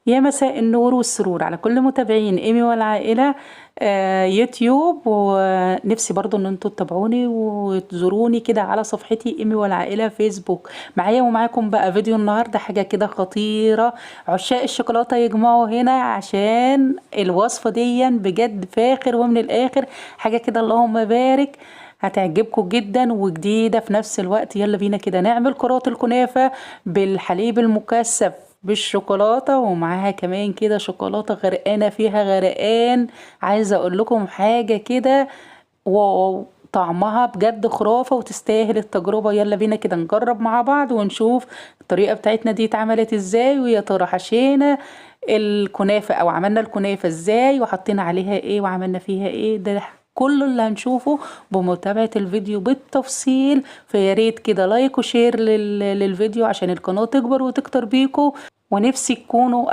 يا مساء النور والسرور على كل متابعين ايمي والعائلة يوتيوب، ونفسي برضو ان انتوا تتابعوني وتزوروني كده على صفحتي ايمي والعائلة فيسبوك. معايا ومعاكم بقى فيديو النهاردة حاجة كده خطيرة. عشاق الشوكولاتة يجمعوا هنا عشان الوصفة دي بجد فاخر ومن الاخر حاجة كده اللهم بارك، هتعجبكم جدا وجديدة في نفس الوقت. يلا بينا كده نعمل كرات الكنافة بالحليب المكثف بالشوكولاتة، ومعاها كمان كده شوكولاتة غرقانة فيها غرقان. عايزة اقول لكم حاجة كده، واو، طعمها بجد خرافة وتستاهل التجربة. يلا بينا كده نجرب مع بعض ونشوف الطريقة بتاعتنا دي اتعملت ازاي، ويا ترى حشينا الكنافة او عملنا الكنافة ازاي وحطينا عليها ايه وعملنا فيها ايه. ده كله اللي هنشوفه بمتابعة الفيديو بالتفصيل. فياريت كده لايك وشير للفيديو عشان القناة تكبر وتكتر بيكم، ونفسي تكونوا